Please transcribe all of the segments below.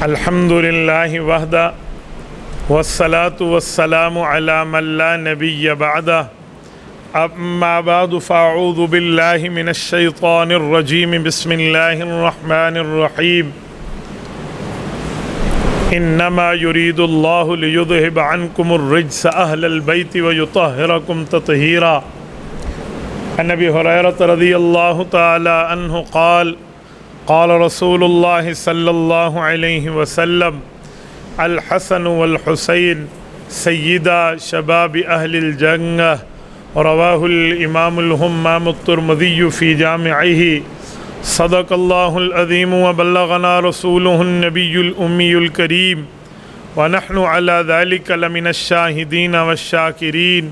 الحمد للہ وحدہ والصلاة والسلام علی من لا نبی بعدہ اما بعد فاعوذ باللہ من الشیطان الرجیم بسم اللہ الرحمن الرحیم انما یرید اللہ لیذہب عنکم الرجس اہل البیت ویطہرکم تطہیرا۔ عن ابی ہریرہ رضی اللہ تعالی عنہ قال قال رسول اللہ صلی اللہ علیہ وسلم الحسن والحسین سیدا شباب اہل الجنہ۔ رواہ الامام الہمام الترمذی فی جامعہ۔ صدق اللہ العظیم وبلغنا رسولہ النبی الامی الکریم ونحن علی ذلک لمن الشاہدین والشاکرین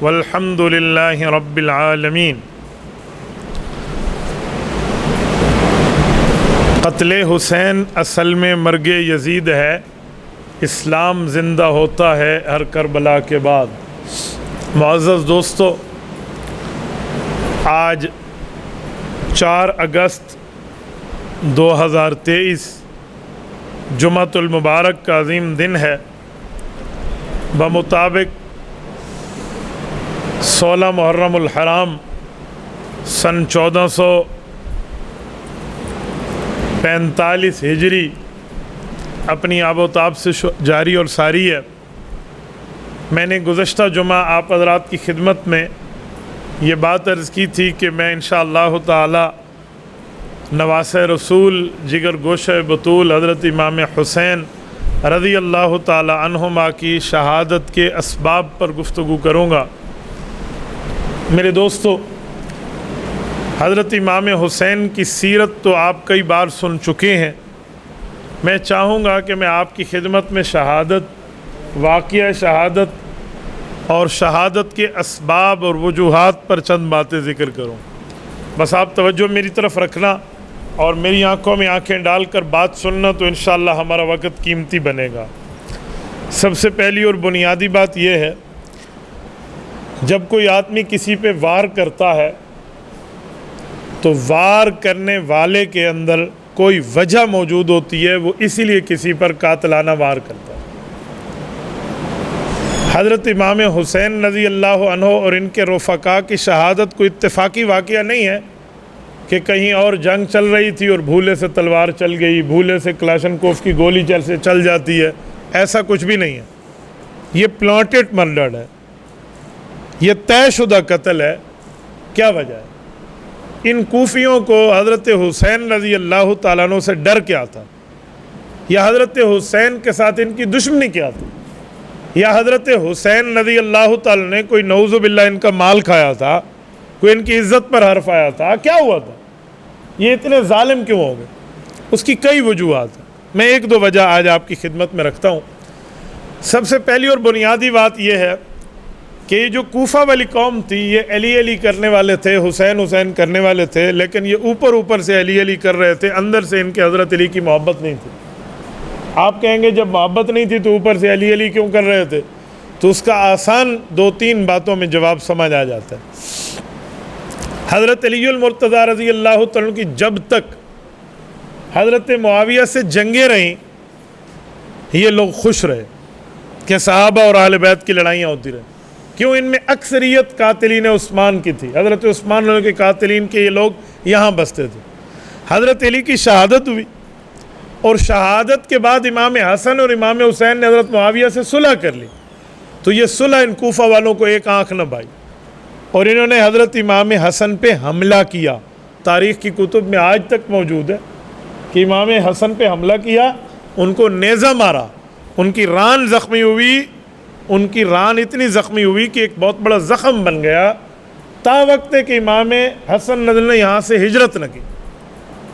والحمد للہ رب العالمین۔ قتل حسین اصل میں مرگ یزید ہے، اسلام زندہ ہوتا ہے ہر کربلا کے بعد۔ معزز دوستو، آج 4 اگست 2023 جمعۃ المبارک کا عظیم دن ہے۔ بمطابق 16 محرم الحرام سن 1445 ہجری اپنی آب و تاب سے جاری اور ساری ہے۔ میں نے گزشتہ جمعہ آپ حضرات کی خدمت میں یہ بات عرض کی تھی کہ میں انشاءاللہ تعالی نواسہ رسول جگر گوشہ بطول حضرت امام حسین رضی اللہ تعالی عنہما کی شہادت کے اسباب پر گفتگو کروں گا۔ میرے دوستو، حضرت امام حسین کی سیرت تو آپ کئی بار سن چکے ہیں۔ میں چاہوں گا کہ میں آپ کی خدمت میں شہادت، واقعہ شہادت اور شہادت کے اسباب اور وجوہات پر چند باتیں ذکر کروں۔ بس آپ توجہ میری طرف رکھنا اور میری آنکھوں میں آنکھیں ڈال کر بات سننا، تو انشاءاللہ ہمارا وقت قیمتی بنے گا۔ سب سے پہلی اور بنیادی بات یہ ہے، جب کوئی آدمی کسی پہ وار کرتا ہے تو وار کرنے والے کے اندر کوئی وجہ موجود ہوتی ہے، وہ اسی لیے کسی پر قاتلانہ وار کرتا ہے۔ حضرت امام حسین رضی اللہ عنہ اور ان کے رفقا کی شہادت کوئی اتفاقی واقعہ نہیں ہے کہ کہیں اور جنگ چل رہی تھی اور بھولے سے تلوار چل گئی، بھولے سے کلاشنکوف کی گولی چل جاتی ہے، ایسا کچھ بھی نہیں ہے۔ یہ پلانٹڈ مرڈر ہے، یہ طے شدہ قتل ہے۔ کیا وجہ ہے؟ ان کوفیوں کو حضرت حسین رضی اللہ تعالیٰ عنہ سے ڈر کیا تھا، یا حضرت حسین کے ساتھ ان کی دشمنی کیا تھی، یا حضرت حسین رضی اللہ تعالیٰ نے کوئی نعوذ باللہ ان کا مال کھایا تھا، کوئی ان کی عزت پر حرف آیا تھا، کیا ہوا تھا؟ یہ اتنے ظالم کیوں ہو گئے؟ اس کی کئی وجوہات ہیں، میں 1-2 وجہ آج آپ کی خدمت میں رکھتا ہوں۔ سب سے پہلی اور بنیادی بات یہ ہے کہ یہ جو کوفہ والی قوم تھی، یہ علی کرنے والے تھے، حسین کرنے والے تھے، لیکن یہ اوپر سے علی کر رہے تھے، اندر سے ان کے حضرت علی کی محبت نہیں تھی۔ آپ کہیں گے جب محبت نہیں تھی تو اوپر سے علی کیوں کر رہے تھے؟ تو اس کا آسان 2-3 باتوں میں جواب سمجھ آ جاتا ہے۔ حضرت علی المرتضیٰ رضی اللہ تعالیٰ کی جب تک حضرت معاویہ سے جنگیں رہیں، یہ لوگ خوش رہے کہ صحابہ اور اہل بیت کی لڑائیاں ہوتی رہیں۔ کیوں؟ ان میں اکثریت قاتلین عثمان کی تھی، حضرت عثمان کے قاتلین کے یہ لوگ یہاں بستے تھے۔ حضرت علی کی شہادت ہوئی، اور شہادت کے بعد امام حسن اور امام حسین نے حضرت معاویہ سے صلح کر لی، تو یہ صلح ان کوفہ والوں کو ایک آنکھ نہ بھائی، اور انہوں نے حضرت امام حسن پہ حملہ کیا۔ تاریخ کی کتب میں آج تک موجود ہے کہ امام حسن پہ حملہ کیا، ان کو نیزہ مارا، ان کی ران زخمی ہوئی، ان کی ران اتنی زخمی ہوئی کہ ایک بہت بڑا زخم بن گیا، تا وقت ہے کہ امام حسن نے یہاں سے ہجرت نہ کی۔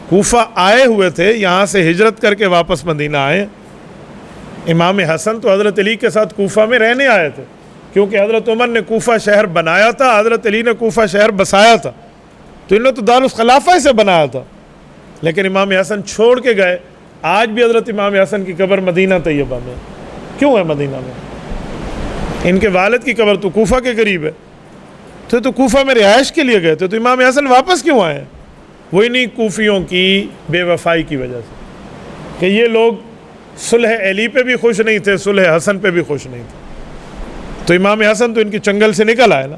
کوفہ آئے ہوئے تھے، یہاں سے ہجرت کر کے واپس مدینہ آئے۔ امام حسن تو حضرت علی کے ساتھ کوفہ میں رہنے آئے تھے، کیونکہ حضرت عمر نے کوفہ شہر بنایا تھا، حضرت علی نے کوفہ شہر بسایا تھا، تو انہوں نے تو دارالخلافہ سے بنایا تھا، لیکن امام حسن چھوڑ کے گئے۔ آج بھی حضرت امام حسن کی قبر مدینہ طیبہ میں کیوں ہے؟ مدینہ میں ان کے والد کی قبر تو کوفہ کے قریب ہے، تو کوفہ میں رہائش کے لیے گئے تھے، تو امام حسن واپس کیوں آئے؟ وہ انہی کوفیوں کی بے وفائی کی وجہ سے کہ یہ لوگ صلح علی پہ بھی خوش نہیں تھے، صلح حسن پہ بھی خوش نہیں تھے۔ تو امام حسن تو ان کی چنگل سے نکل آئے نا،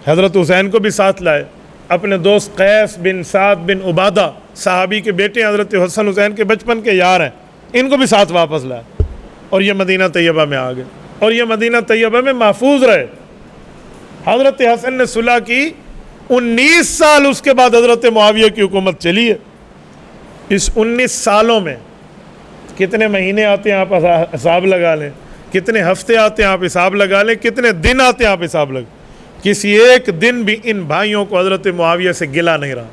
حضرت حسین کو بھی ساتھ لائے، اپنے دوست قیس بن سعد بن عبادہ صحابی کے بیٹے حضرت حسن حسین کے بچپن کے یار ہیں، ان کو بھی ساتھ واپس لائے، اور یہ مدینہ طیبہ میں آ گئے، اور یہ مدینہ طیبہ میں محفوظ رہے۔ حضرت حسن نے صلح کی، 19 سال اس کے بعد حضرت معاویہ کی حکومت چلی ہے۔ اس 19 سالوں میں کتنے مہینے آتے ہیں آپ حساب لگا لیں، کتنے ہفتے آتے ہیں آپ حساب لگا لیں، کتنے دن آتے ہیں آپ حساب لگا، کسی ایک دن بھی ان بھائیوں کو حضرت معاویہ سے گلا نہیں رہا۔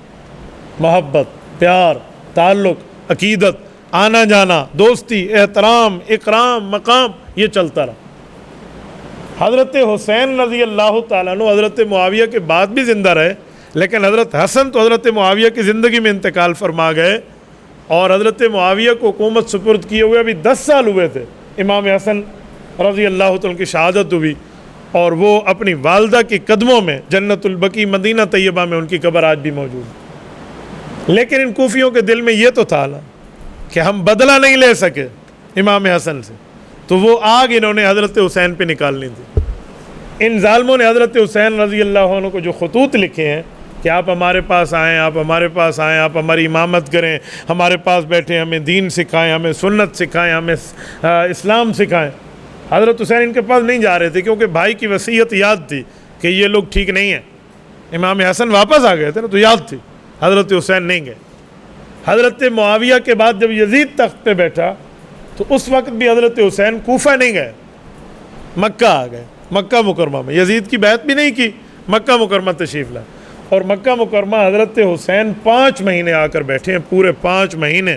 محبت، پیار، تعلق، عقیدت، آنا جانا، دوستی، احترام، اکرام، مقام، یہ چلتا رہا۔ حضرت حسین رضی اللہ تعالیٰ عنہ حضرت معاویہ کے بعد بھی زندہ رہے، لیکن حضرت حسن تو حضرت معاویہ کی زندگی میں انتقال فرما گئے، اور حضرت معاویہ کو حکومت سپرد کیے ہوئے ابھی 10 سال ہوئے تھے۔ امام حسن رضی اللہ تعالیٰ کی شہادت ہوئی، اور وہ اپنی والدہ کے قدموں میں جنت البقیع مدینہ طیبہ میں ان کی قبر آج بھی موجود ہے۔ لیکن ان کوفیوں کے دل میں یہ تو تھا نا کہ ہم بدلہ نہیں لے سکے امام حسن سے، تو وہ آگ انہوں نے حضرت حسین پہ نکالنی تھی۔ ان ظالموں نے حضرت حسین رضی اللہ عنہ کو جو خطوط لکھے ہیں کہ آپ ہمارے پاس آئیں، آپ ہمارے پاس آئیں، آپ ہماری امامت کریں، ہمارے پاس بیٹھیں، ہمیں دین سکھائیں، ہمیں سنت سکھائیں، ہمیں اسلام سکھائیں، حضرت حسین ان کے پاس نہیں جا رہے تھے، کیونکہ بھائی کی وصیت یاد تھی کہ یہ لوگ ٹھیک نہیں ہیں۔ امام حسن واپس آ گئے تھے نا، تو یاد تھی، حضرت حسین نہیں گئے۔ حضرت معاویہ کے بعد جب یزید تخت پہ بیٹھا تو اس وقت بھی حضرت حسین کوفہ نہیں گئے، مکہ آ گئے، مکہ مکرمہ میں یزید کی بیعت بھی نہیں کی، مکہ مکرمہ تشریف لائے، اور مکہ مکرمہ حضرت حسین 5 مہینے آ کر بیٹھے ہیں، پورے 5 مہینے،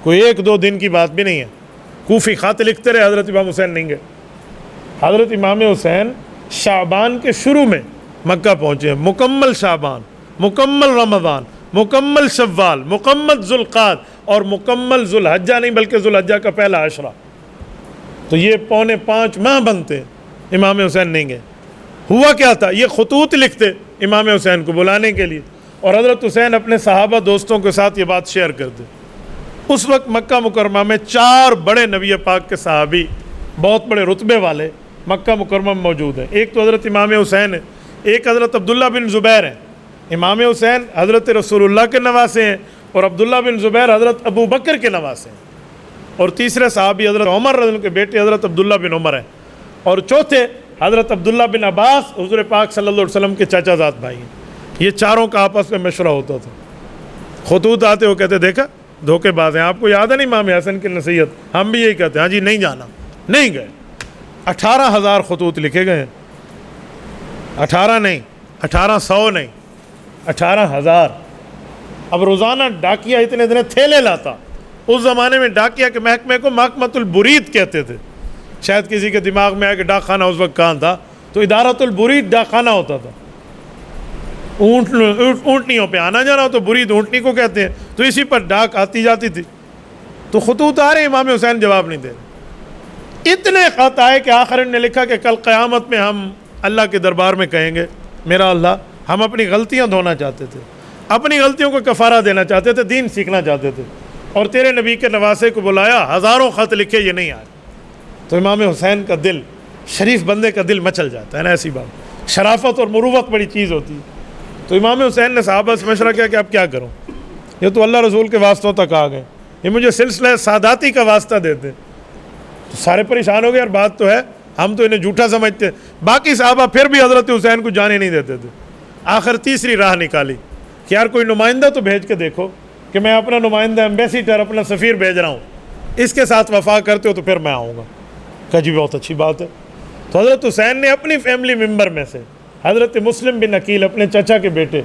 کوئی 1-2 دن کی بات بھی نہیں ہے۔ کوفی خط لکھتے رہے، حضرت امام حسین نہیں گئے۔ حضرت امام حسین شعبان کے شروع میں مکہ پہنچے ہیں، مکمل شعبان، مکمل رمضان، مکمل شوال، مکمل ذوالقعدہ، اور مکمل ذوالحجہ نہیں بلکہ ذوالحجہ کا پہلا عشرہ، تو یہ 4.25 ماہ بنتے ہیں، امام حسین نہیں گئے۔ ہوا کیا تھا، یہ خطوط لکھتے امام حسین کو بلانے کے لیے، اور حضرت حسین اپنے صحابہ دوستوں کے ساتھ یہ بات شیئر کرتے۔ اس وقت مکہ مکرمہ میں 4 بڑے نبی پاک کے صحابی، بہت بڑے رتبے والے مکہ مکرمہ میں موجود ہیں۔ ایک تو حضرت امام حسین ہے، ایک حضرت عبداللہ بن زبیر ہیں۔ امام حسین حضرت رسول اللہ کے نواسے ہیں، اور عبداللہ بن زبیر حضرت ابو بکر کے نواسے ہیں، اور تیسرے صحابی حضرت عمر رضی اللہ عنہ کے بیٹے حضرت عبداللہ بن عمر ہیں، اور چوتھے حضرت عبداللہ بن عباس حضور پاک صلی اللہ علیہ وسلم کے چاچا زاد بھائی ہیں۔ یہ چاروں کا آپس میں مشورہ ہوتا تھا۔ خطوط آتے وہ کہتے دیکھا دھوکے باز ہیں، آپ کو یاد ہے نا امام حسن کی نصیحت، ہم بھی یہی کہتے ہیں، ہاں جی نہیں جانا، نہیں گئے۔ 18,000 خطوط لکھے گئے ہیں، 18 نہیں، 1800 نہیں، 18,000۔ اب روزانہ ڈاکیا اتنے تھیلے لاتا۔ اس زمانے میں ڈاکیا کے محکمے کو محکمۃ البرید کہتے تھے، شاید کسی کے دماغ میں آیا کہ ڈاک خانہ اس وقت کہاں تھا، تو ادارۃ البرید ڈاک خانہ ہوتا تھا۔ اونٹنیوں پہ آنا جانا ہو تو برید اونٹنی کو کہتے ہیں، تو اسی پر ڈاک آتی جاتی تھی۔ تو خطوط آ رہے، امام حسین جواب نہیں دے رہے۔ اتنے خط آئے کہ آخر نے لکھا کہ کل قیامت میں ہم اللہ کے دربار میں کہیں گے، میرا اللہ، ہم اپنی غلطیاں دھونا چاہتے تھے، اپنی غلطیوں کو کفارہ دینا چاہتے تھے، دین سیکھنا چاہتے تھے، اور تیرے نبی کے نواسے کو بلایا، ہزاروں خط لکھے، یہ نہیں آئے۔ تو امام حسین کا دل، شریف بندے کا دل مچل جاتا ہے نا، ایسی بات، شرافت اور مروت بڑی چیز ہوتی ہے۔ تو امام حسین نے صحابہ سے مشورہ کیا کہ اب کیا کروں، یہ تو اللہ رسول کے واسطوں تک آ گئے، یہ مجھے سلسلہ ساداتی کا واسطہ دیتے۔ تو سارے پریشان ہو گئے، اور بات تو ہے ہم تو انہیں جھوٹا سمجھتے ہیں۔ باقی صحابہ پھر بھی حضرت حسین کو جانے نہیں دیتے تھے۔ آخر تیسری راہ نکالی کہ یار کوئی نمائندہ تو بھیج کے دیکھو کہ میں اپنا نمائندہ، ایمبیسیڈر، اپنا سفیر بھیج رہا ہوں، اس کے ساتھ وفا کرتے ہو تو پھر میں آؤں گا۔ کہا جی بہت اچھی بات ہے۔ تو حضرت حسین نے اپنی فیملی ممبر میں سے حضرت مسلم بن عقیل، اپنے چچا کے بیٹے،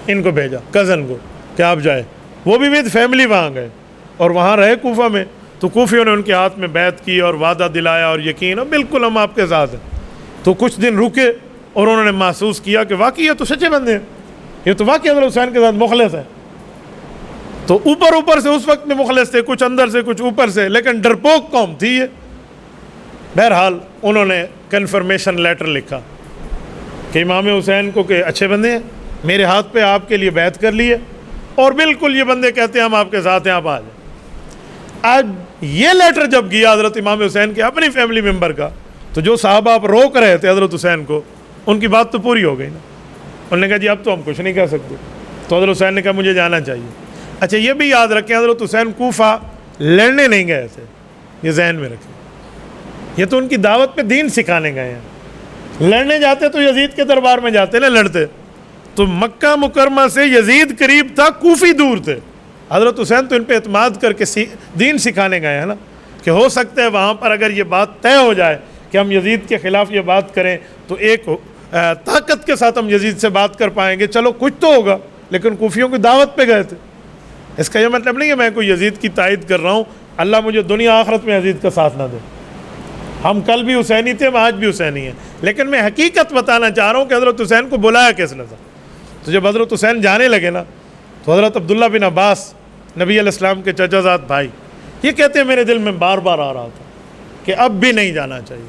ان کو بھیجا، کزن کو، کہ آپ جائے۔ وہ بھی ود فیملی وہاں گئے اور وہاں رہے کوفہ میں۔ تو کوفیوں نے ان کے ہاتھ میں بیعت کی اور وعدہ دلایا اور یقین، بالکل ہم آپ کے ساتھ ہیں۔ تو کچھ دن رکے اور انہوں نے محسوس کیا کہ واقعی یہ تو سچے بندے ہیں، یہ تو واقعی حضرت حسین کے ساتھ مخلص ہے۔ تو اوپر سے اس وقت میں مخلص تھے، کچھ اندر سے کچھ اوپر سے، لیکن ڈرپوک قوم تھی یہ۔ بہرحال انہوں نے کنفرمیشن لیٹر لکھا کہ امام حسین کو کہ اچھے بندے ہیں، میرے ہاتھ پہ آپ کے لیے بیعت کر لی ہے، اور بالکل یہ بندے کہتے ہیں ہم آپ کے ساتھ ہیں، آپ آ جائیں۔ آج یہ لیٹر جب گیا حضرت امام حسین کے اپنی فیملی ممبر کا، تو جو صحابہ آپ روک رہے تھے حضرت حسین کو، ان کی بات تو پوری ہو گئی نا. انہوں نے کہا جی اب تو ہم کچھ نہیں کہہ سکتے. تو حضرت حسین نے کہا مجھے جانا چاہیے. اچھا یہ بھی یاد رکھیں حضرت حسین کوفہ لڑنے نہیں گئے تھے، یہ ذہن میں رکھیں. یہ تو ان کی دعوت پہ دین سکھانے گئے ہیں. لڑنے جاتے تو یزید کے دربار میں جاتے نا لڑتے. تو مکہ مکرمہ سے یزید قریب تھا، کوفی دور تھے. حضرت حسین تو ان پہ اعتماد کر کے دین سکھانے گئے ہیں نا، کہ ہو سکتا ہے وہاں پر اگر یہ بات طے ہو جائے کہ ہم یزید کے خلاف یہ بات کریں تو ایک طاقت کے ساتھ ہم یزید سے بات کر پائیں گے، چلو کچھ تو ہوگا. لیکن کوفیوں کی دعوت پہ گئے تھے. اس کا یہ مطلب نہیں ہے میں کوئی یزید کی تائید کر رہا ہوں، اللہ مجھے دنیا آخرت میں یزید کا ساتھ نہ دے. ہم کل بھی حسینی تھے، ہم آج بھی حسینی ہیں. لیکن میں حقیقت بتانا چاہ رہا ہوں کہ حضرت حسین کو بلایا کس نے تھا. تو جب حضرت حسین جانے لگے نا، تو حضرت عبداللہ بن عباس نبی علیہ السلام کے چچا زاد بھائی یہ کہتے ہیں میرے دل میں بار بار آ رہا تھا کہ اب بھی نہیں جانا چاہیے،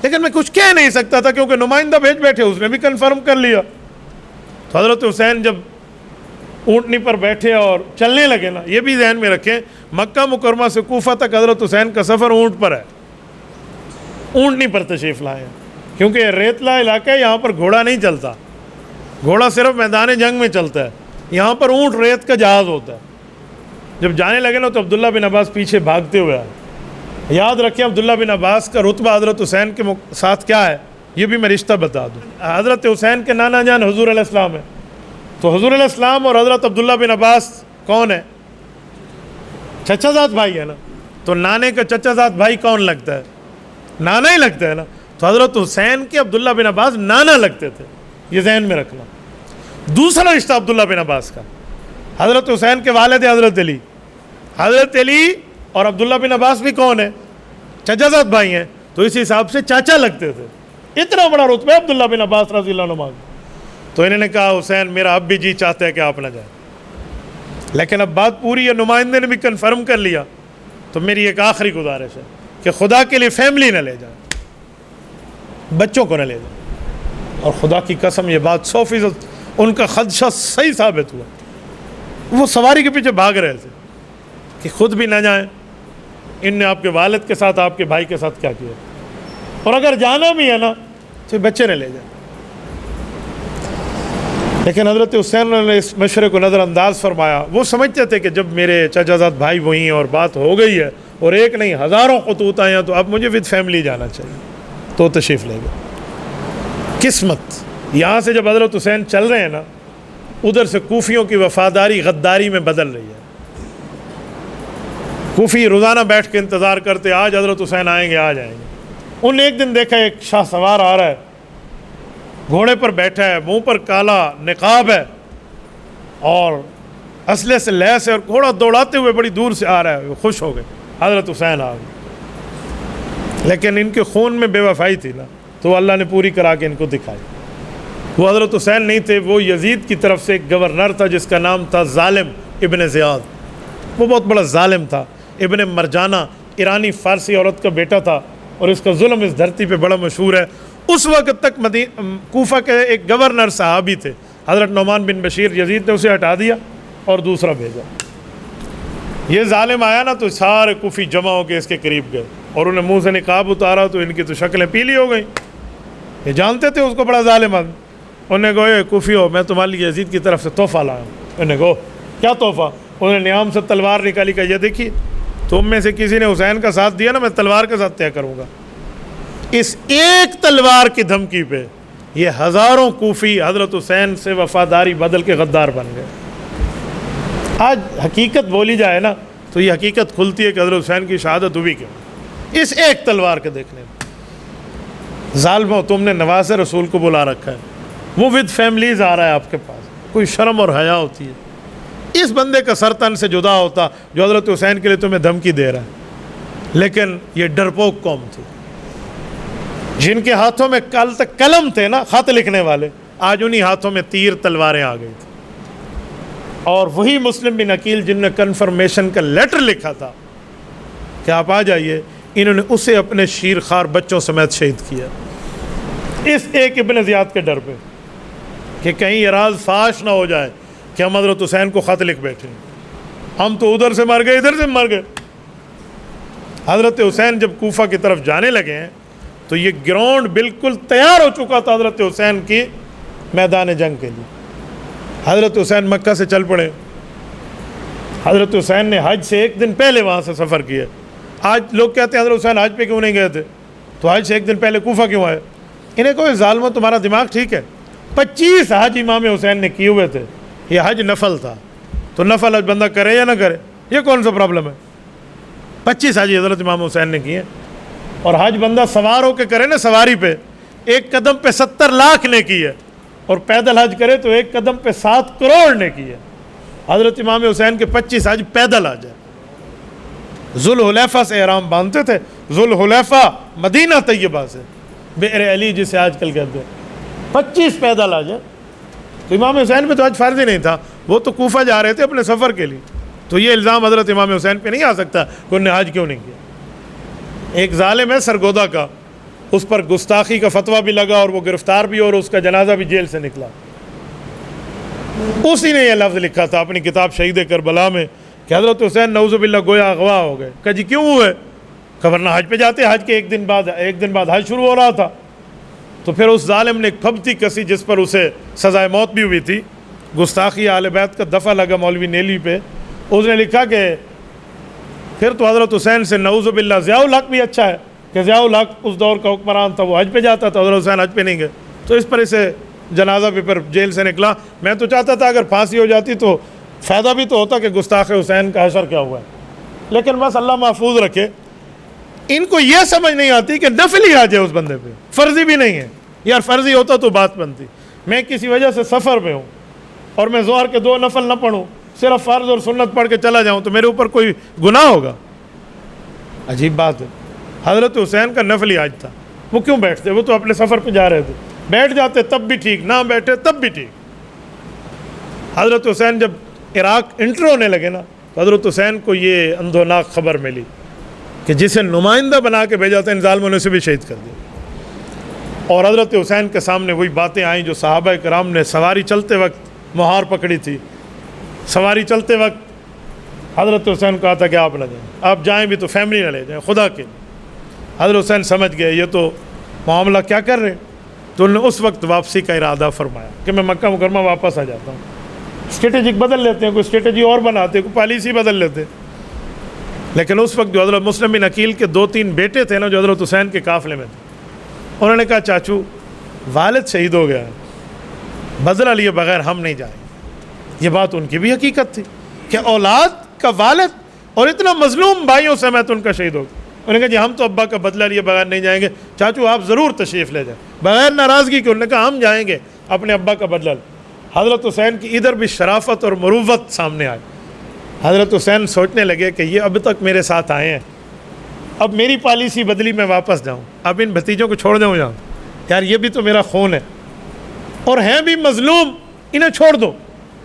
لیکن میں کچھ کہہ نہیں سکتا تھا کیونکہ نمائندہ بھیج بیٹھے، اس نے بھی کنفرم کر لیا. تو حضرت حسین جب اونٹنی پر بیٹھے اور چلنے لگے نا، یہ بھی ذہن میں رکھیں مکہ مکرمہ سے کوفہ تک حضرت حسین کا سفر اونٹ پر ہے. اونٹنی پر تشریف لائے ہیں کیونکہ یہ ریتلا علاقہ ہے، یہاں پر گھوڑا نہیں چلتا. گھوڑا صرف میدان جنگ میں چلتا ہے، یہاں پر اونٹ ریت کا جہاز ہوتا ہے. جب جانے لگے نا تو عبداللہ بن عباس پیچھے بھاگتے ہوئے آئے. یاد رکھیں عبداللہ بن عباس کا رتبہ حضرت حسین کے ساتھ کیا ہے، یہ بھی میں رشتہ بتا دوں. حضرت حسین کے نانا جان حضور علیہ السلام ہے. تو حضور علیہ السلام اور حضرت عبداللہ بن عباس کون ہے؟ چچا زاد بھائی ہے نا. تو نانے کا چچا زاد بھائی کون لگتا ہے؟ نانا ہی لگتا ہے نا. تو حضرت حسین کے عبداللہ بن عباس نانا لگتے تھے، یہ ذہن میں رکھنا. دوسرا رشتہ عبداللہ بن عباس کا، حضرت حسین کے والد حضرت علی. حضرت علی اور عبداللہ بن عباس بھی کون ہے؟ چچا زاد بھائی ہیں، تو اسی حساب سے چاچا لگتے تھے. اتنا بڑا رتبہ ہے عبداللہ بن عباس رضی اللہ عنہ. تو انہوں نے کہا حسین میرا اب بھی جی چاہتا ہے کہ آپ نہ جائیں، لیکن اب بات پوری ہے، نمائندے نے بھی کنفرم کر لیا. تو میری ایک آخری گزارش ہے کہ خدا کے لیے فیملی نہ لے جائیں، بچوں کو نہ لے جائیں. اور خدا کی قسم یہ بات 100% ان کا خدشہ صحیح ثابت ہوا. وہ سواری کے پیچھے بھاگ رہے تھے کہ خود بھی نہ جائیں. ان نے آپ کے والد کے ساتھ، آپ کے بھائی کے ساتھ کیا کیا، اور اگر جانا بھی ہے نا تو بچے نہ لے جائیں. لیکن حضرت حسین نے اس مشورے کو نظر انداز فرمایا. وہ سمجھتے تھے کہ جب میرے چچا زاد بھائی وہیں ہیں اور بات ہو گئی ہے اور ایک نہیں ہزاروں خطوط آئے ہیں تو اب مجھے ود فیملی جانا چاہیے. تو تشریف لے گئے. قسمت یہاں سے جب حضرت حسین چل رہے ہیں نا، ادھر سے کوفیوں کی وفاداری غداری میں بدل رہی ہے. کوفی روزانہ بیٹھ کے انتظار کرتے آج حضرت حسین آئیں گے، آ جائیں گے. انہوں نے ایک دن دیکھا ایک شاہ سوار آ رہا ہے، گھوڑے پر بیٹھا ہے، منہ پر کالا نقاب ہے اور اسلحے سے لیس ہے، اور گھوڑا دوڑاتے ہوئے بڑی دور سے آ رہا ہے. وہ خوش ہو گئے، حضرت حسین آ گئے. لیکن ان کے خون میں بے وفائی تھی نا، تو اللہ نے پوری کرا کے ان کو دکھائی. وہ حضرت حسین نہیں تھے، وہ یزید کی طرف سے ایک گورنر تھا جس کا نام تھا ظالم ابن زیاد. وہ بہت بڑا ظالم تھا. ابن مرجانہ ایرانی فارسی عورت کا بیٹا تھا، اور اس کا ظلم اس دھرتی پہ بڑا مشہور ہے. اس وقت تک کوفہ کے ایک گورنر صحابی تھے حضرت نعمان بن بشیر. یزید نے اسے ہٹا دیا اور دوسرا بھیجا. یہ ظالم آیا نا تو سارے کوفی جمع ہو کے اس کے قریب گئے اور انہیں منہ سے نقاب اتارا تو ان کی تو شکلیں پیلی ہو گئیں. یہ جانتے تھے اس کو بڑا ظالم آدمی. انہوں نے کہا کوفی ہو، میں تمہارے لیے یزید کی طرف سے تحفہ لایا ہوں. انہوں نے کہا کیا تحفہ؟ انہوں نے نیام سے تلوار نکالی. کہ یہ دیکھیے تم میں سے کسی نے حسین کا ساتھ دیا نا، میں تلوار کے ساتھ طے کروں گا. اس ایک تلوار کی دھمکی پہ یہ ہزاروں کوفی حضرت حسین سے وفاداری بدل کے غدار بن گئے. آج حقیقت بولی جائے نا تو یہ حقیقت کھلتی ہے کہ حضرت حسین کی شہادت ہوئی کیوں؟ اس ایک تلوار کے دیکھنے میں. ظالموں تم نے نواز رسول کو بلا رکھا ہے، وہ ود فیملیز آ رہا ہے آپ کے پاس. کوئی شرم اور حیا ہوتی ہے؟ اس بندے کا سر تن سے جدا ہوتا جو حضرت حسین کے لیے تمہیں دھمکی دے رہا ہے. لیکن یہ ڈرپوک قوم تھی جن کے ہاتھوں میں کل تک قلم تھے نا، خط لکھنے والے، آج انہی ہاتھوں میں تیر تلواریں آ گئی تھی. اور وہی مسلم بن عقیل جن نے کنفرمیشن کا لیٹر لکھا تھا کہ آپ آ جائیے، انہوں نے اسے اپنے شیر خوار بچوں سمیت شہید کیا. اس ایک ابن زیاد کے ڈر پہ کہ کہیں یہ راز فاش نہ ہو جائے کہ ہم حضرت حسین کو خط لکھ بیٹھے، ہم تو ادھر سے مر گئے ادھر سے مر گئے. حضرت حسین جب کوفہ کی طرف جانے لگے ہیں تو یہ گراؤنڈ بالکل تیار ہو چکا تھا حضرت حسین کی میدان جنگ کے لیے. حضرت حسین مکہ سے چل پڑے. حضرت حسین نے حج سے ایک دن پہلے وہاں سے سفر کیا. آج لوگ کہتے ہیں حضرت حسین حج پہ کیوں نہیں گئے تھے, تو حج سے ایک دن پہلے کوفہ کیوں آئے؟ انہیں کوئی ظالموں تمہارا دماغ ٹھیک ہے؟ 25 حج امام حسین نے کیے ہوئے تھے. یہ حج نفل تھا, تو نفل حج بندہ کرے یا نہ کرے, یہ کون سا پرابلم ہے؟ 25 حج حضرت امام حسین نے کیے. اور حج بندہ سوار ہو کے کرے نا سواری پہ, ایک قدم پہ 70 لاکھ نے کی ہے, اور پیدل حج کرے تو ایک قدم پہ 7 کروڑ نے کی ہے. حضرت امام حسین کے 25 حج پیدل حج ہے. ذوالحلیفہ سے احرام باندھتے تھے, ذوالحلیفہ مدینہ طیبہ سے, بئر علی جسے آج کل کہتے ہیں, 25 پیدل حج ہے. تو امام حسین پہ تو حج فرض ہی نہیں تھا, وہ تو کوفہ جا رہے تھے اپنے سفر کے لیے. تو یہ الزام حضرت امام حسین پہ نہیں آ سکتا کہ انہوں نے حج کیوں نہیں کیا. ایک ظالم ہے سرگودا کا, اس پر گستاخی کا فتویٰ بھی لگا اور وہ گرفتار بھی, اور اس کا جنازہ بھی جیل سے نکلا. اسی نے یہ لفظ لکھا تھا اپنی کتاب شہید کربلا میں کہ حضرت حسین نعوذ باللہ گویا اغوا ہو گئے. کہ جی کیوں ہوئے؟ کہ ورنہ حج پہ جاتے, حج کے ایک دن بعد حج شروع ہو رہا تھا. تو پھر اس ظالم نے ایک پھبتی کسی جس پر اسے سزائے موت بھی ہوئی تھی, گستاخی اہل بیت کا دفعہ لگا مولوی نیلی پہ. اس نے لکھا کہ پھر تو حضرت حسین سے نعوذ باللہ ضیاء الحق بھی اچھا ہے, کہ ضیاء الحق اس دور کا حکمران تھا, وہ حج پہ جاتا تھا, حضرت حسین حج پہ نہیں گئے. تو اس پر اسے جنازہ بھی پھر جیل سے نکلا. میں تو چاہتا تھا اگر پھانسی ہو جاتی تو فائدہ بھی تو ہوتا کہ گستاخ حسین کا حشر کیا ہوا ہے. لیکن بس اللہ محفوظ رکھے, ان کو یہ سمجھ نہیں آتی کہ نفلی حج ہے اس بندے پہ, فرضی بھی نہیں ہے. یار فرضی ہوتا تو بات بنتی. میں کسی وجہ سے سفر میں ہوں اور میں ظہر کے 2 نفل نہ پڑھوں, صرف فرض اور سنت پڑھ کے چلا جاؤں, تو میرے اوپر کوئی گناہ ہوگا؟ عجیب بات ہے. حضرت حسین کا نفلی حج تھا, وہ کیوں بیٹھتے؟ وہ تو اپنے سفر پہ جا رہے تھے, بیٹھ جاتے تب بھی ٹھیک, نہ بیٹھے تب بھی ٹھیک. حضرت حسین جب عراق انٹر ہونے لگے نا, تو حضرت حسین کو یہ اندھوناک خبر ملی کہ جسے نمائندہ بنا کے بھیجا تھا ان ظالموں نے اسے بھی شہید کر دیا. اور حضرت حسین کے سامنے وہی باتیں آئیں جو صحابہ کرام نے سواری چلتے وقت مہار پکڑی تھی. سواری چلتے وقت حضرت حسین کو کہا تھا کہ آپ نہ جائیں, آپ جائیں بھی تو فیملی نہ لے جائیں, خدا کے. حضرت حسین سمجھ گئے یہ تو معاملہ کیا کر رہے ہیں, تو انہوں نے اس وقت واپسی کا ارادہ فرمایا کہ میں مکہ مکرمہ واپس آ جاتا ہوں. اسٹریٹجک بدل لیتے ہیں, کوئی اسٹریٹجی اور بناتے ہیں, کوئی پالیسی بدل لیتے ہیں. لیکن اس وقت جو حضرت مسلم بن عقیل کے 2-3 بیٹے تھے نا, جو حضرت حسین کے قافلے میں تھے, انہوں نے کہا چاچو والد شہید ہو گیا ہے, بدلہ لیے بغیر ہم نہیں جائیں. یہ بات ان کی بھی حقیقت تھی کہ اولاد کا والد اور اتنا مظلوم بھائیوں سمیت ان کا شہید ہو گیا. انہوں نے کہا جی ہم تو ابا کا بدلہ لیے بغیر نہیں جائیں گے, چاچو آپ ضرور تشریف لے جائیں, بغیر ناراضگی کے. انہوں نے کہا ہم جائیں گے اپنے ابا کا بدلہ. حضرت حسین کی ادھر بھی شرافت اور مروت سامنے آئی. حضرت حسین سوچنے لگے کہ یہ اب تک میرے ساتھ آئے ہیں, اب میری پالیسی بدلی میں واپس جاؤں, اب ان بھتیجوں کو چھوڑ دوں جاؤں, یار یہ بھی تو میرا خون ہے اور ہیں بھی مظلوم, انہیں چھوڑ دو.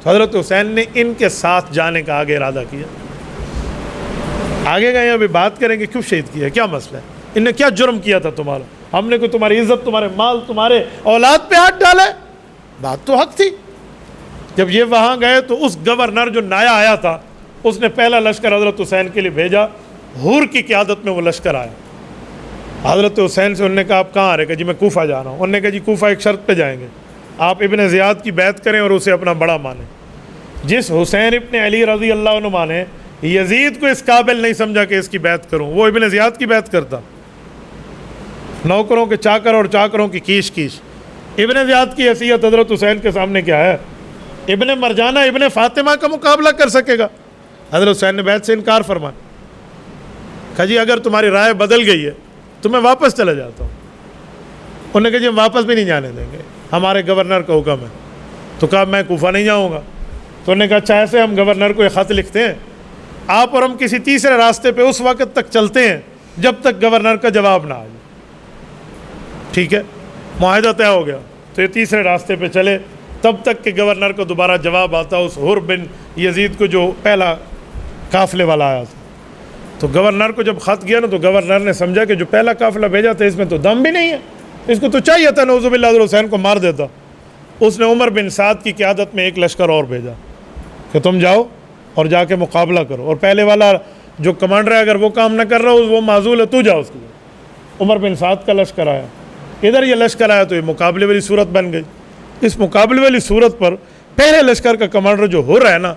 تو حضرت حسین نے ان کے ساتھ جانے کا آگے ارادہ کیا. آگے گئے ابھی بات کریں گے کیوں شہید کیا, کیا مسئلہ ہے, ان نے کیا جرم کیا تھا تمہارا, ہم نے کوئی تمہاری عزت, تمہارے مال, تمہارے اولاد پہ ہاتھ ڈالا ہے؟ بات تو حق تھی. جب یہ وہاں گئے تو اس گورنر جو نایا آیا تھا, اس نے پہلا لشکر حضرت حسین کے لیے بھیجا. حور کی قیادت میں وہ لشکر آیا. حضرت حسین سے انہوں نے کہا آپ کہاں آ رہے؟ کہ جی میں کوفہ جا رہا ہوں. انہوں نے کہا جی کوفہ ایک شرط پہ جائیں گے, آپ ابن زیاد کی بیعت کریں اور اسے اپنا بڑا مانیں. جس حسین ابن علی رضی اللہ عنہ مانے, یزید کو اس قابل نہیں سمجھا کہ اس کی بیعت کروں, وہ ابن زیاد کی بیعت کرتا. نوکروں کے چاکر اور چاکروں کی کیش کیش. ابن زیاد کی حیثیت حضرت حسین کے سامنے کیا ہے؟ ابن مرجانہ ابن فاطمہ کا مقابلہ کر سکے گا؟ حضرت حسین نے بیعت سے انکار فرمایا. کہا جی اگر تمہاری رائے بدل گئی ہے تو میں واپس چلا جاتا ہوں. انہوں نے کہا جی ہم واپس بھی نہیں جانے دیں گے, ہمارے گورنر کا حکم ہے. تو کہا میں کوفہ نہیں جاؤں گا. تو انہوں نے کہا اچھا ایسے ہم گورنر کو ایک خط لکھتے ہیں, آپ اور ہم کسی تیسرے راستے پہ اس وقت تک چلتے ہیں جب تک گورنر کا جواب نہ آ جائے. ٹھیک ہے, معاہدہ طے ہو گیا. تو یہ تیسرے راستے پہ چلے تب تک کہ گورنر کو دوبارہ جواب آتا اس حر بن یزید کو جو پہلا قافلے والا آیا تھا. تو گورنر کو جب خط گیا نا, تو گورنر نے سمجھا کہ جو پہلا قافلہ بھیجا تھا اس میں تو دم بھی نہیں ہے, اس کو تو چاہیے تھا نعوذ باللہ حضرت حسین کو مار دیتا. اس نے عمر بن سعد کی قیادت میں ایک لشکر اور بھیجا کہ تم جاؤ اور جا کے مقابلہ کرو, اور پہلے والا جو کمانڈر ہے اگر وہ کام نہ کر رہا ہو وہ معزول ہے، تو جا اس کے لیے۔ عمر بن سعد کا لشکر آیا، ادھر یہ لشکر آیا تو یہ مقابلے والی صورت بن گئی۔ اس مقابلے والی صورت پر پہلے لشکر کا کمانڈر جو ہو رہا ہے نا،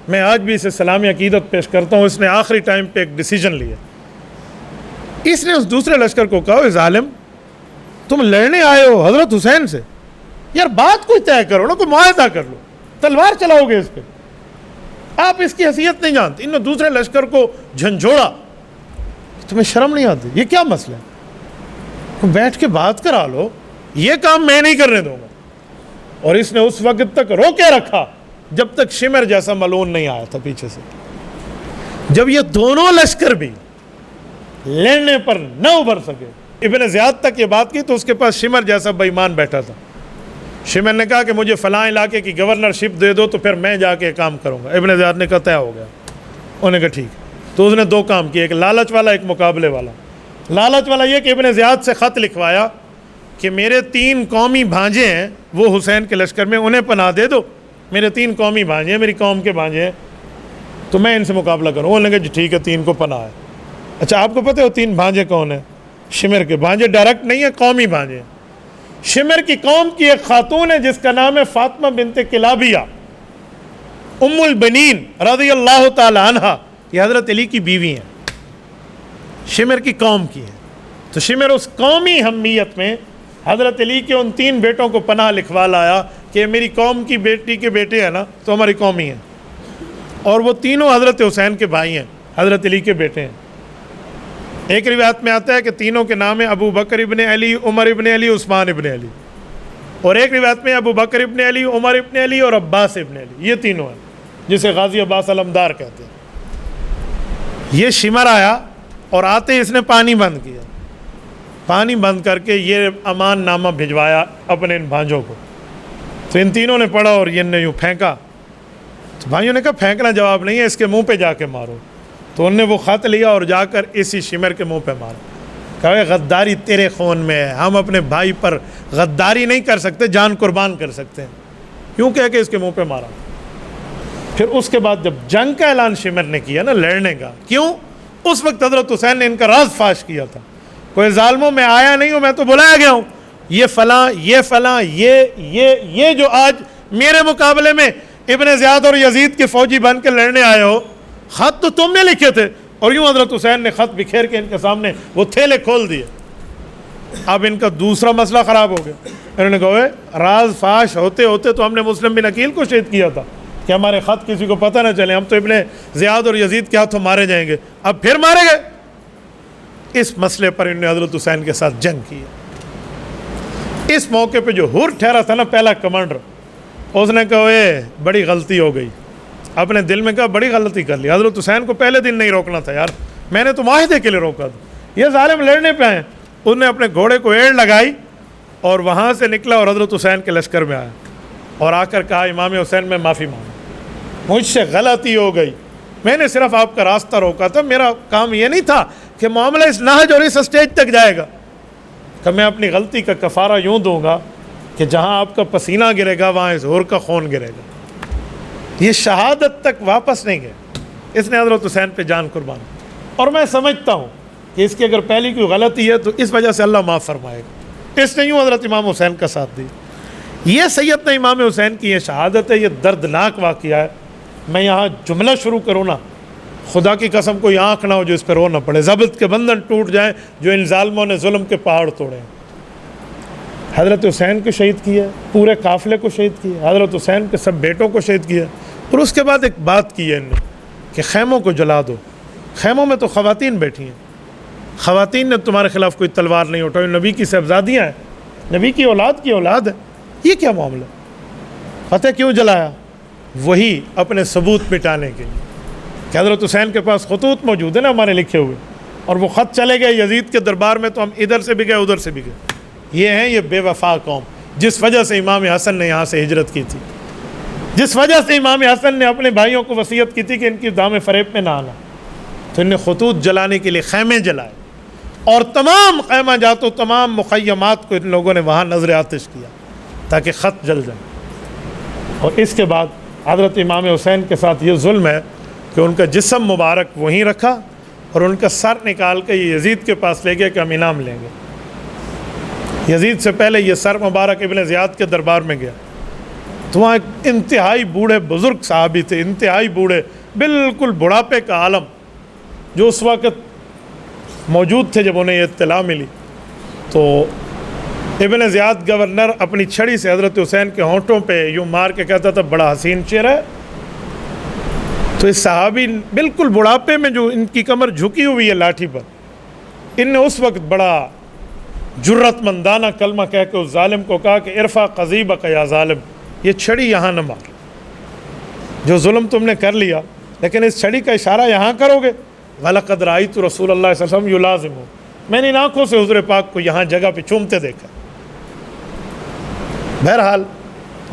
میں آج بھی اسے سلامی عقیدت پیش کرتا ہوں، اس نے آخری ٹائم پہ ایک ڈیسیجن لیا۔ اس نے اس دوسرے لشکر کو کہا، اے ظالم تم لڑنے آئے ہو حضرت حسین سے، یار بات کوئی طے کرو نا، کوئی معاہدہ کر لو، تلوار چلاؤ گے اس پہ؟ آپ اس کی حیثیت نہیں جانتے۔ انہوں نے دوسرے لشکر کو جھنجھوڑا، تمہیں شرم نہیں آتی؟ یہ کیا مسئلہ ہے؟ بیٹھ کے بات کرا لو، یہ کام میں نہیں کرنے دوں گا۔ اور اس نے اس وقت تک روکے رکھا جب تک شمر جیسا ملعون نہیں آیا تھا پیچھے سے۔ جب یہ دونوں لشکر بھی لڑنے پر نہ ابھر سکے، ابن زیاد تک یہ بات کی تو اس کے پاس شمر جیسا بے ایمان بیٹھا تھا۔ شمر نے کہا کہ مجھے فلاں علاقے کی گورنرشپ دے دو تو پھر میں جا کے کام کروں گا۔ ابن زیاد نے کہا طے ہو گیا۔ انہوں نے کہا ٹھیک۔ تو اس نے دو کام کیے، ایک لالچ والا، ایک مقابلے والا۔ لالچ والا یہ کہ ابن زیاد سے خط لکھوایا کہ میرے 3 قومی بھانجے ہیں وہ حسین کے لشکر میں، انہیں پناہ دے دو، میرے 3 قومی بھانجے ہیں، میری قوم کے بھانجے ہیں، تو میں ان سے مقابلہ کروں۔ انہوں نے کہا جی ٹھیک ہے، 3 کو پناہ ہے۔ اچھا آپ کو پتہ ہے وہ 3 بھانجے کون ہیں؟ شمر کے بھانجے ڈائریکٹ نہیں ہیں، قومی بھانجے ہیں۔ شمر کی قوم کی ایک خاتون ہے جس کا نام ہے فاطمہ بنت کلابیہ، ام البنین رضی اللہ تعالی عنہ، یہ حضرت علی کی بیوی ہیں، شمر کی قوم کی ہیں۔ تو شمر اس قومی اہمیت میں حضرت علی کے ان 3 بیٹوں کو پناہ لکھوا لایا کہ میری قوم کی بیٹی کے بیٹے ہیں نا تو ہماری قومی ہیں، اور وہ تینوں حضرت حسین کے بھائی ہیں، حضرت علی کے بیٹے ہیں۔ ایک روایت میں آتا ہے کہ تینوں کے نام ہیں ابو بکر ابن علی، عمر ابن علی، عثمان ابن علی، اور ایک روایت میں ابو بکر ابن علی، عمر ابن علی اور عباس ابن علی، یہ تینوں ہیں جسے غازی عباس علمدار کہتے ہیں۔ یہ شمر آیا اور آتے ہی اس نے پانی بند کیا، پانی بند کر کے یہ امان نامہ بھجوایا اپنے ان بھانجوں کو۔ تو ان تینوں نے پڑھا اور یہ نے یوں پھینکا، تو بھائیوں نے کہا پھینکنا جواب نہیں ہے، اس کے منہ پہ جا کے مارو۔ تو انہوں نے وہ خط لیا اور جا کر اسی شمر کے منہ پہ مارا۔ کہا غداری تیرے خون میں ہے، ہم اپنے بھائی پر غداری نہیں کر سکتے، جان قربان کر سکتے ہیں، کیوں کہہ کے اس کے منہ پہ مارا۔ پھر اس کے بعد جب جنگ کا اعلان شمر نے کیا نا، لڑنے کا، کیوں؟ اس وقت حضرت حسین نے ان کا راز فاش کیا تھا، کوئی ظالموں میں آیا نہیں ہوں، میں تو بلایا گیا ہوں، یہ فلاں یہ فلاں یہ جو آج میرے مقابلے میں ابن زیاد اور یزید کے فوجی بن کے لڑنے آئے ہو، خط تو تم نے لکھے تھے۔ اور یوں حضرت حسین نے خط بکھیر کے ان کے سامنے وہ تھیلے کھول دیے۔ اب ان کا دوسرا مسئلہ خراب ہو گیا، انہوں نے کہا راز فاش ہوتے ہوتے تو ہم نے مسلم بن عقیل کو شہید کیا تھا کہ ہمارے خط کسی کو پتہ نہ چلے، ہم تو ابن زیاد اور یزید کے ہاتھوں مارے جائیں گے، اب پھر مارے گئے۔ اس مسئلے پر انہوں نے حضرت حسین کے ساتھ جنگ کی۔ اس موقع پہ جو حر ٹھہرا تھا نا پہلا کمانڈر، اس نے کہا بڑی غلطی ہو گئی، اپنے دل میں کہا بڑی غلطی کر لی، حضرت حسین کو پہلے دن نہیں روکنا تھا یار، میں نے تو معاہدے کے لیے روکا تھا، یہ ظالم لڑنے پہ آئے۔ اس نے اپنے گھوڑے کو ایڑ لگائی اور وہاں سے نکلا اور حضرت حسین کے لشکر میں آیا اور آ کر کہا امام حسین میں معافی مانگا، مجھ سے غلطی ہو گئی، میں نے صرف آپ کا راستہ روکا تھا، میرا کام یہ نہیں تھا کہ معاملہ اس نہج اور اس اسٹیج تک جائے گا، کہ میں اپنی غلطی کا کفارہ یوں دوں گا کہ جہاں آپ کا پسینہ گرے گا وہاں اس حر کا خون گرے گا۔ یہ شہادت تک واپس نہیں گئے، اس نے حضرت حسین پہ جان قربان۔ اور میں سمجھتا ہوں کہ اس کی اگر پہلی کوئی غلطی ہے تو اس وجہ سے اللہ معاف فرمائے گا، اس نے یوں حضرت امام حسین کا ساتھ دی۔ یہ سیدنا امام حسین کی یہ شہادت ہے، یہ دردناک واقعہ ہے۔ میں یہاں جملہ شروع کروں نا، خدا کی قسم کوئی آنکھ نہ ہو جو اس پہ رو نہ پڑے، ضبط کے بندھن ٹوٹ جائیں جو ان ظالموں نے ظلم کے پہاڑ توڑے ہیں۔ حضرت حسین کو شہید کیا، پورے قافلے کو شہید کیا، حضرت حسین کے سب بیٹوں کو شہید کیا، اور اس کے بعد ایک بات کی ہے انہوں نے کہ خیموں کو جلا دو۔ خیموں میں تو خواتین بیٹھی ہیں، خواتین نے تمہارے خلاف کوئی تلوار نہیں اٹھائی، نبی کی صاحبزادیاں ہیں، نبی کی اولاد ہے، یہ کیا معاملہ؟ پتہ کیوں جلایا؟ وہی اپنے ثبوت مٹانے کے لیے کہ حضرت حسین کے پاس خطوط موجود ہیں نا ہمارے لکھے ہوئے، اور وہ خط چلے گئے یزید کے دربار میں تو ہم ادھر سے بھی گئے ادھر سے بھی گئے۔ یہ ہیں یہ بے وفا قوم جس وجہ سے امام حسن نے یہاں سے ہجرت کی تھی، جس وجہ سے امام حسن نے اپنے بھائیوں کو وصیت کی تھی کہ ان کی دام فریب میں نہ آنا، تو ان نے خطوط جلانے کے لیے خیمے جلائے، اور تمام خیمہ جاتوں تمام مخیمات کو ان لوگوں نے وہاں نظر آتش کیا تاکہ خط جل جائے۔ اور اس کے بعد حضرت امام حسین کے ساتھ یہ ظلم ہے کہ ان کا جسم مبارک وہیں رکھا اور ان کا سر نکال کے یہ یزید کے پاس لے گیا کہ ہم انعام لیں گے۔ یزید سے پہلے یہ سر مبارک ابن زیاد کے دربار میں گیا تو وہاں ایک انتہائی بوڑھے بزرگ صحابی تھے، انتہائی بوڑھے، بالکل بڑھاپے کا عالم، جو اس وقت موجود تھے جب انہیں یہ اطلاع ملی۔ تو ابن زیاد گورنر اپنی چھڑی سے حضرت حسین کے ہونٹوں پہ یوں مار کے کہتا تھا بڑا حسین چہرہ ہے۔ تو اس صحابی بالکل بڑھاپے میں جو ان کی کمر جھکی ہوئی ہے لاٹھی پر، ان نے اس وقت بڑا جرت مندانہ کلمہ کہہ کے اس ظالم کو کہا کہ ارفع قضیبک یا ظالم، یہ چھڑی یہاں نہ مار، جو ظلم تم نے کر لیا لیکن اس چھڑی کا اشارہ یہاں کرو گے۔ وَلَقَدْ رَأَيْتُ رَسُولَ اللَّهِ صلی اللہ علیہ وسلم يُلَازِمُهُ، میں نے ان آنکھوں سے حضور پاک کو یہاں جگہ پہ چومتے دیکھا۔ بہرحال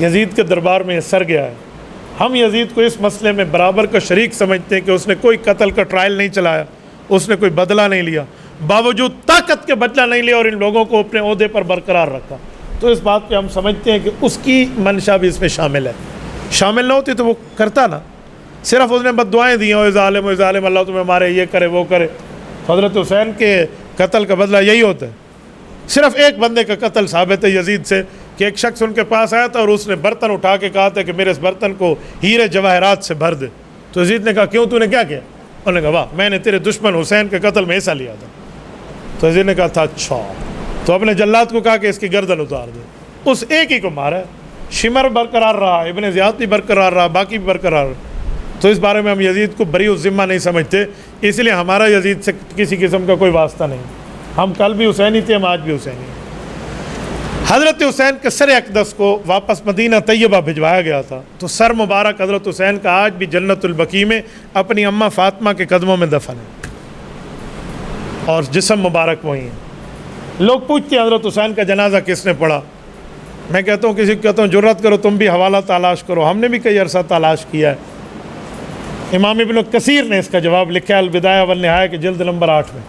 یزید کے دربار میں یہ سر گیا ہے۔ ہم یزید کو اس مسئلے میں برابر کا شریک سمجھتے ہیں کہ اس نے کوئی قتل کا ٹرائل نہیں چلایا، اس نے کوئی بدلہ نہیں لیا، باوجود طاقت کے بدلہ نہیں لیا اور ان لوگوں کو اپنے عہدے پر برقرار رکھا۔ تو اس بات پہ ہم سمجھتے ہیں کہ اس کی منشا بھی اس میں شامل ہے۔ شامل نہ ہوتی تو وہ کرتا نا، صرف اس نے بد دعائیں دی ہیں، ظالم و ظالم، اللہ تمہیں مارے، یہ کرے وہ کرے۔ حضرت حسین کے قتل کا بدلہ یہی ہوتا ہے۔ صرف ایک بندے کا قتل ثابت ہے یزید سے کہ ایک شخص ان کے پاس آیا تھا اور اس نے برتن اٹھا کے کہا تھا کہ میرے اس برتن کو ہیرے جواہرات سے بھر دے۔ تو یزید نے کہا کیوں، تو نے کیا کیا؟ انہوں نے کہا واہ، میں نے تیرے دشمن حسین کے قتل میں حصہ لیا تھا۔ تو یزید نے کہا تھا اچھا، تو اپنے جلاد کو کہا کہ اس کی گردن اتار دے۔ اس ایک ہی کو مارا ہے، شمر برقرار رہا، ابن زیاد بھی برقرار رہا، باقی بھی برقرار رہا۔ تو اس بارے میں ہم یزید کو بری الذمہ نہیں سمجھتے، اس لیے ہمارا یزید سے کسی قسم کا کوئی واسطہ نہیں۔ ہم کل بھی حسینی تھے، ہم آج بھی حسینی ہیں۔ حضرت حسین کے سر اقدس کو واپس مدینہ طیبہ بھجوایا گیا تھا، تو سر مبارک حضرت حسین کا آج بھی جنت البقیع میں اپنی اماں فاطمہ کے قدموں میں دفن ہے اور جسم مبارک وہیں ہے۔ لوگ پوچھتے ہیں حضرت حسین کا جنازہ کس نے پڑھا؟ میں کہتا ہوں کسی کو کہتا ہوں جرات کرو تم بھی حوالہ تلاش کرو، ہم نے بھی کئی عرصہ تلاش کیا ہے۔ امام ابن کثیر نے اس کا جواب لکھا ہے البدایہ والنہایہ کے جلد نمبر 8 میں۔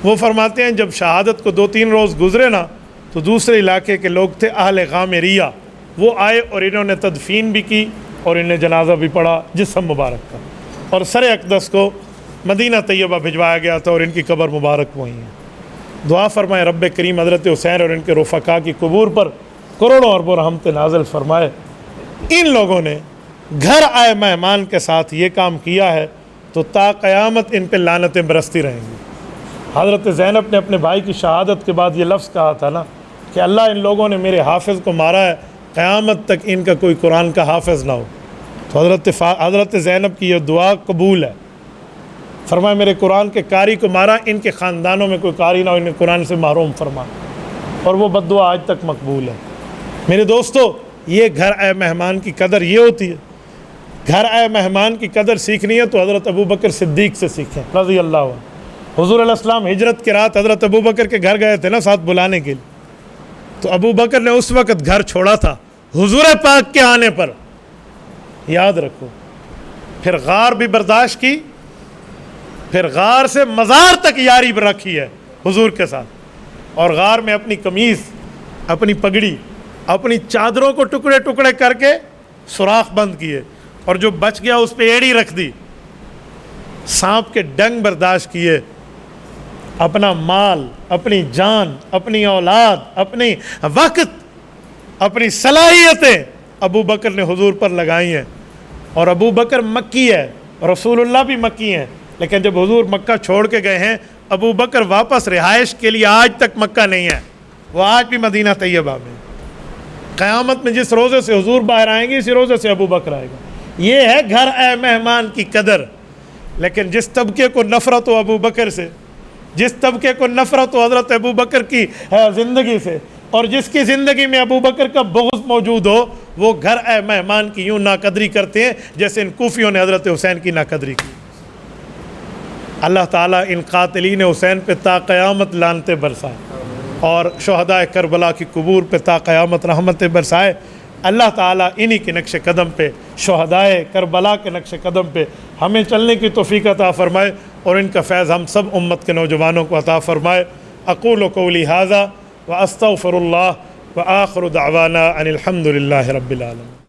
وہ فرماتے ہیں جب شہادت کو 2-3 روز گزرے نا تو دوسرے علاقے کے لوگ تھے اہل غامریہ، وہ آئے اور انہوں نے تدفین بھی کی اور انہیں جنازہ بھی پڑھا جسم مبارک کا، اور سر اقدس کو مدینہ طیبہ بھجوایا گیا تھا اور ان کی قبر مبارک وہیں ہے۔ دعا فرمائے رب کریم حضرت حسین اور ان کے رفقا کی قبور پر کروڑوں اربوں رحمت نازل فرمائے۔ ان لوگوں نے گھر آئے مہمان کے ساتھ یہ کام کیا ہے تو تا قیامت ان پہ لعنتیں برستی رہیں گی۔ حضرت زینب نے اپنے بھائی کی شہادت کے بعد یہ لفظ کہا تھا نا کہ اللہ ان لوگوں نے میرے حافظ کو مارا ہے، قیامت تک ان کا کوئی قرآن کا حافظ نہ ہو۔ تو حضرت زینب کی یہ دعا قبول ہے، فرمایا میرے قرآن کے قاری کو مارا، ان کے خاندانوں میں کوئی قاری نہ ہو، انہیں قرآن سے محروم فرما، اور وہ بد دعا آج تک مقبول ہے۔ میرے دوستو، یہ گھر آئے مہمان کی قدر یہ ہوتی ہے۔ گھر آئے مہمان کی قدر سیکھنی ہے تو حضرت ابوبکر صدیق سے سیکھیں رضی اللہ عنہ۔ حضور علیہ السلام ہجرت کے رات حضرت ابوبکر کے گھر گئے تھے نا ساتھ بلانے کے لیے، تو ابوبکر نے اس وقت گھر چھوڑا تھا حضور پاک کے آنے پر، یاد رکھو۔ پھر غار بھی برداشت کی، پھر غار سے مزار تک یاری رکھی ہے حضور کے ساتھ، اور غار میں اپنی قمیض، اپنی پگڑی، اپنی چادروں کو ٹکڑے ٹکڑے کر کے سوراخ بند کیے، اور جو بچ گیا اس پہ ایڑی رکھ دی، سانپ کے ڈنگ برداشت کیے، اپنا مال، اپنی جان، اپنی اولاد، اپنی وقت، اپنی صلاحیتیں ابو بکر نے حضور پر لگائی ہیں۔ اور ابو بکر مکی ہے، رسول اللہ بھی مکی ہیں، لیکن جب حضور مکہ چھوڑ کے گئے ہیں، ابو بکر واپس رہائش کے لیے آج تک مکہ نہیں ہے، وہ آج بھی مدینہ طیبہ میں۔ قیامت میں جس روزے سے حضور باہر آئیں گے اسی روزے سے ابو بکر آئے گا۔ یہ ہے گھر اے مہمان کی قدر۔ لیکن جس طبقے کو نفرت ہو ابو بکر سے، جس طبقے کو نفرت ہو حضرت ابو بکر کی زندگی سے، اور جس کی زندگی میں ابو بکر کا بغض موجود ہو، وہ گھر اے مہمان کی یوں ناقدری کرتے ہیں جیسے ان کوفیوں نے حضرت حسین کی ناقدری کی۔ اللہ تعالیٰ ان قاتلین حسین پہ تا قیامت لعنتیں برسائے، اور شہدائے کربلا کی قبور پہ تا قیامت رحمتیں برسائے۔ اللہ تعالیٰ انہی کے نقش قدم پہ، شہدائے کربلا کے نقش قدم پہ ہمیں چلنے کی توفیق عطا فرمائے، اور ان کا فیض ہم سب امت کے نوجوانوں کو عطا فرمائے۔ اقول قولی ھذا واستغفر اللہ وآخر دعوانا ان الحمد للہ رب العالمین۔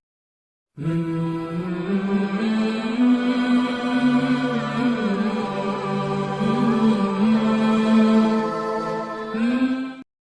ہے